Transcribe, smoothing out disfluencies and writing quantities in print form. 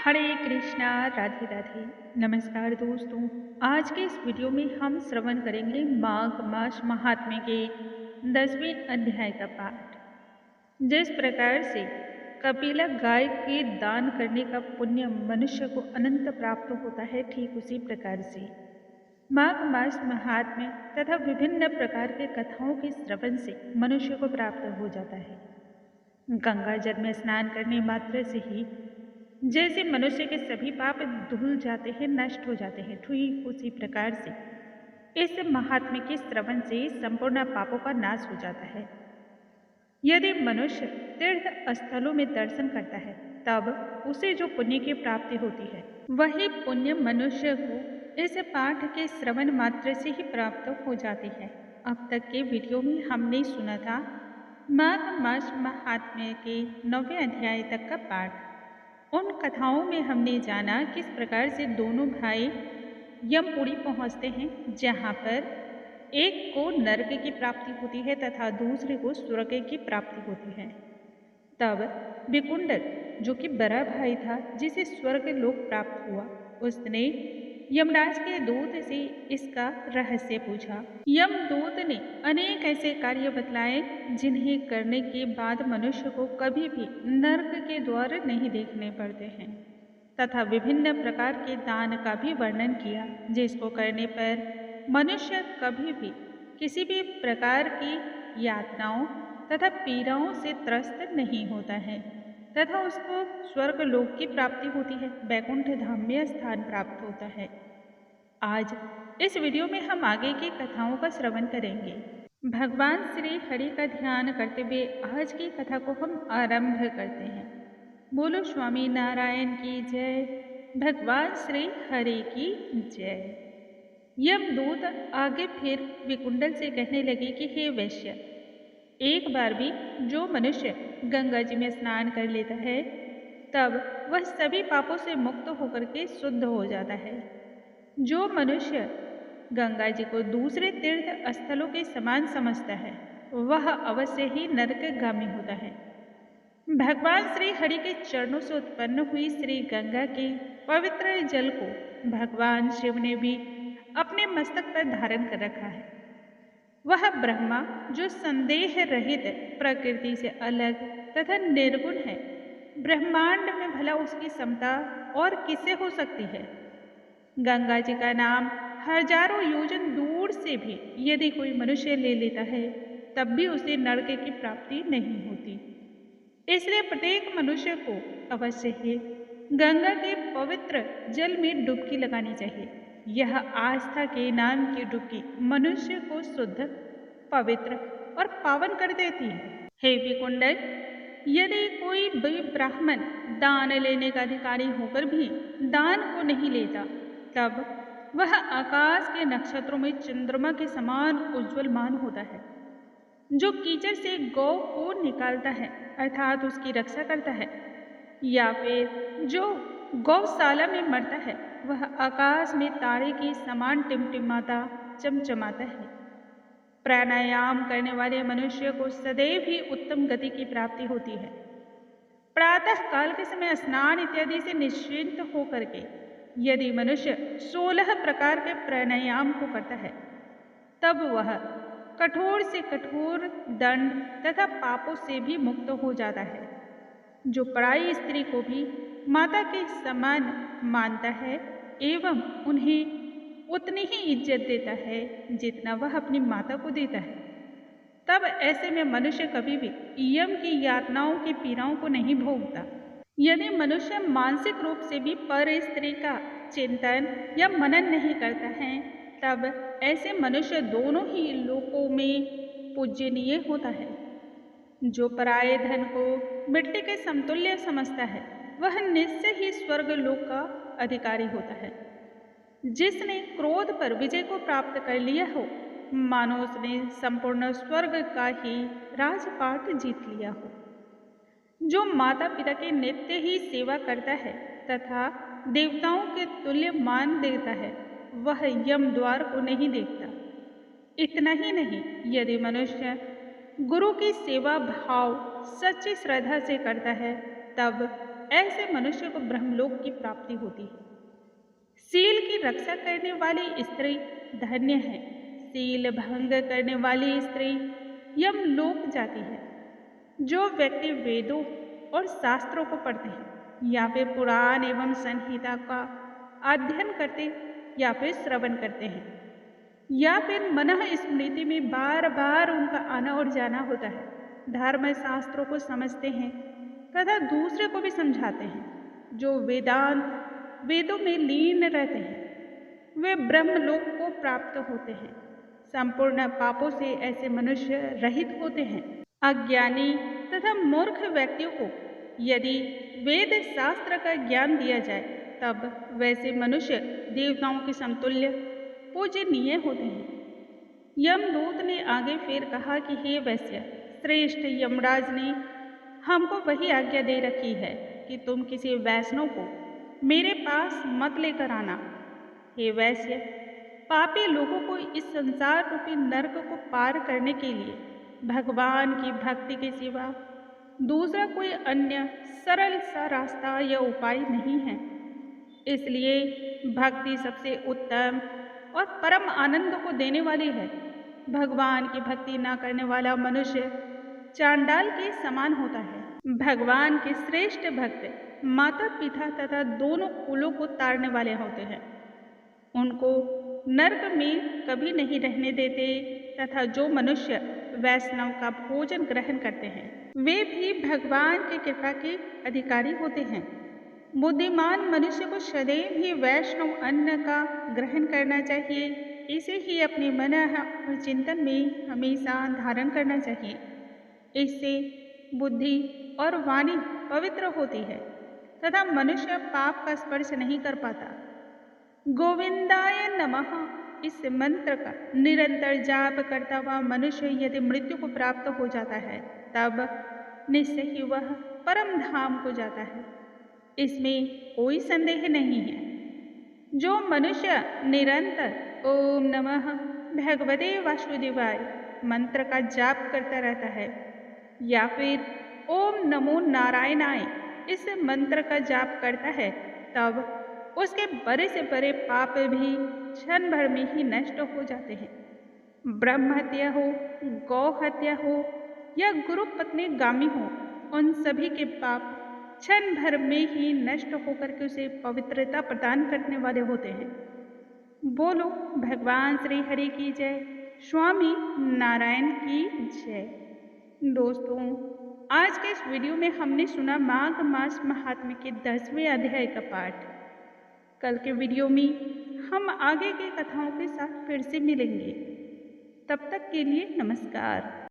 हरे कृष्णा, राधे राधे। नमस्कार दोस्तों, आज के इस वीडियो में हम श्रवण करेंगे माघ मास महात्म्य के 10वें अध्याय का पाठ। जिस प्रकार से कपिला गाय के दान करने का पुण्य मनुष्य को अनंत प्राप्त होता है, ठीक उसी प्रकार से माघ मास महात्म्य तथा विभिन्न प्रकार के कथाओं के श्रवण से मनुष्य को प्राप्त हो जाता है। गंगा जल में स्नान करने मात्र से ही जैसे मनुष्य के सभी पाप धुल जाते हैं, नष्ट हो जाते हैं, ठीक उसी प्रकार से इस महात्म्य के श्रवण से संपूर्ण पापों का नाश हो जाता है। यदि मनुष्य तीर्थ स्थलों में दर्शन करता है, तब उसे जो पुण्य की प्राप्ति होती है, वही पुण्य मनुष्य को इस पाठ के श्रवण मात्र से ही प्राप्त हो जाती है। अब तक के वीडियो में हमने सुना था माघ मास महात्म्य के 9वें अध्याय तक का पाठ। उन कथाओं में हमने जाना किस प्रकार से दोनों भाई यमपुरी पहुंचते हैं, जहां पर एक को नरक की प्राप्ति होती है तथा दूसरे को स्वर्ग की प्राप्ति होती है। तब विकुंडल, जो कि बड़ा भाई था, जिसे स्वर्ग लोक प्राप्त हुआ, उसने यमराज के दूत से इसका रहस्य पूछा। यमदूत ने अनेक ऐसे कार्य बतलाए जिन्हें करने के बाद मनुष्य को कभी भी नरक के द्वार नहीं देखने पड़ते हैं, तथा विभिन्न प्रकार के दान का भी वर्णन किया, जिसको करने पर मनुष्य कभी भी किसी भी प्रकार की यातनाओं तथा पीड़ाओं से त्रस्त नहीं होता है, तथा उसको स्वर्ग लोक की प्राप्ति होती है, वैकुंठ धाम में स्थान प्राप्त होता है। आज इस वीडियो में हम आगे की कथाओं का श्रवण करेंगे। भगवान श्री हरि का ध्यान करते हुए आज की कथा को हम आरंभ करते हैं। बोलो स्वामी नारायण की जय, भगवान श्री हरि की जय। यमदूत आगे फिर विकुंडल से कहने लगे कि हे वैश्य, एक बार भी जो मनुष्य गंगा जी में स्नान कर लेता है, तब वह सभी पापों से मुक्त होकर के शुद्ध हो जाता है। जो मनुष्य गंगा जी को दूसरे तीर्थ स्थलों के समान समझता है, वह अवश्य ही नरकगामी होता है। भगवान श्री हरि के चरणों से उत्पन्न हुई श्री गंगा के पवित्र जल को भगवान शिव ने भी अपने मस्तक पर धारण कर रखा है। वह ब्रह्मा, जो संदेह रहित, प्रकृति से अलग तथा निर्गुण है, ब्रह्मांड में भला उसकी समता और किससे हो सकती है। गंगा जी का नाम हजारों योजन दूर से भी यदि कोई मनुष्य ले लेता है, तब भी उसे नरक की प्राप्ति नहीं होती। इसलिए प्रत्येक मनुष्य को अवश्य ही गंगा के पवित्र जल में डुबकी लगानी चाहिए। यह आस्था के नाम की डुबकी मनुष्य को शुद्ध, पवित्र और पावन कर देती है। हे विकुंडल, यदि कोई भी ब्राह्मण दान लेने का अधिकारी होकर भी दान को नहीं लेता, तब वह आकाश के नक्षत्रों में चंद्रमा के समान उज्ज्वलमान होता है। जो कीचड़ से गौ को निकालता है, अर्थात उसकी रक्षा करता है, या फिर जो गौशाला में मरता है, वह आकाश में तारे की समान टिमटिमाता चमचमाता है। प्राणायाम करने वाले मनुष्य को सदैव ही उत्तम गति की प्राप्ति होती है। प्रातः काल के समय स्नान इत्यादि से निश्चिंत होकर के यदि मनुष्य 16 प्रकार के प्राणायाम को करता है, तब वह कठोर से कठोर दंड तथा पापों से भी मुक्त हो जाता है। जो पराई स्त्री को भी माता के समान मानता है एवं उन्हें उतनी ही इज्जत देता है जितना वह अपनी माता को देता है, तब ऐसे में मनुष्य कभी भी यम की यातनाओं की पीड़ाओं को नहीं भोगता। यदि मनुष्य मानसिक रूप से भी पर स्त्री का चिंतन या मनन नहीं करता है, तब ऐसे मनुष्य दोनों ही लोकों में पूजनीय होता है। जो पराये धन को मिट्टी के समतुल्य समझता है, वह निश्चय ही स्वर्ग लोक का अधिकारी होता है। जिसने क्रोध पर विजय को प्राप्त कर लिया हो, मानो उसने संपूर्ण स्वर्ग का ही राजपाट जीत लिया हो। जो माता पिता की नित्य ही सेवा करता है तथा देवताओं के तुल्य मान देता है, वह यम द्वार को नहीं देखता। इतना ही नहीं, यदि मनुष्य गुरु की सेवा भाव सच्ची श्रद्धा से करता है, तब ऐसे मनुष्य को ब्रह्मलोक की प्राप्ति होती है। सील की रक्षा करने वाली स्त्री धन्य है। सील भंग करने वाली स्त्री यमलोक जाती है। जो व्यक्ति वेदों और शास्त्रों को पढ़ते हैं या फिर पुराण एवं संहिता का अध्ययन करते या फिर श्रवण करते हैं या फिर मनः स्मृति में बार बार उनका आना और जाना होता है, धर्म शास्त्रों को समझते हैं तथा दूसरे को भी समझाते हैं, जो वेदों में लीन रहते हैं, वे ब्रह्मलोक को प्राप्त होते हैं। संपूर्ण पापों से ऐसे मनुष्य रहित होते हैं। अज्ञानी तथा मूर्ख व्यक्तियों को यदि वेद शास्त्र का ज्ञान दिया जाए तब वैसे मनुष्य देवताओं के समतुल्य पूजनीय होते हैं। यमदूत ने आगे फिर कहा कि हे वैश्य, श्रेष्ठ यमराज ने हमको वही आज्ञा दे रखी है कि तुम किसी वैष्णव को मेरे पास मत लेकर आना। हे वैश्य, पापी लोगों को इस संसार रूपी नरक को पार करने के लिए भगवान की भक्ति के सिवा दूसरा कोई अन्य सरल सा रास्ता या उपाय नहीं है। इसलिए भक्ति सबसे उत्तम और परम आनंद को देने वाली है। भगवान की भक्ति न करने वाला मनुष्य चांडाल के समान होता है। भगवान के श्रेष्ठ भक्त माता पिता तथा दोनों कुलों को तारने वाले होते हैं। उनको नरक में कभी नहीं रहने देते तथा जो मनुष्य वैष्णव का भोजन ग्रहण करते हैं वे भी भगवान की कृपा के अधिकारी होते हैं। बुद्धिमान मनुष्य को सदैव ही वैष्णव अन्न का ग्रहण करना चाहिए। इसे ही अपने मन और चिंतन में हमेशा धारण करना चाहिए। इससे बुद्धि और वाणी पवित्र होती है तथा मनुष्य पाप का स्पर्श नहीं कर पाता। गोविंदाय नमः इस मंत्र का निरंतर जाप करता हुआ मनुष्य यदि मृत्यु को प्राप्त हो जाता है तब निश्चय ही वह परम धाम को जाता है। इसमें कोई संदेह नहीं है। जो मनुष्य निरंतर ओम नमः भगवते वासुदेवाय मंत्र का जाप करता रहता है या फिर ओम नमो नारायणाय इस मंत्र का जाप करता है तब उसके बड़े से बड़े पाप भी क्षण भर में ही नष्ट हो जाते हैं। ब्रह्म हत्या हो, गौ हत्या हो या गुरु पत्नी गामी हो, उन सभी के पाप क्षण भर में ही नष्ट होकर के उसे पवित्रता प्रदान करने वाले होते हैं। बोलो भगवान श्री हरि की जय, स्वामी नारायण की जय। दोस्तों, आज के इस वीडियो में हमने सुना माघ मास महात्म्य के 10वें अध्याय का पाठ। कल के वीडियो में हम आगे की कथाओं के साथ फिर से मिलेंगे। तब तक के लिए नमस्कार।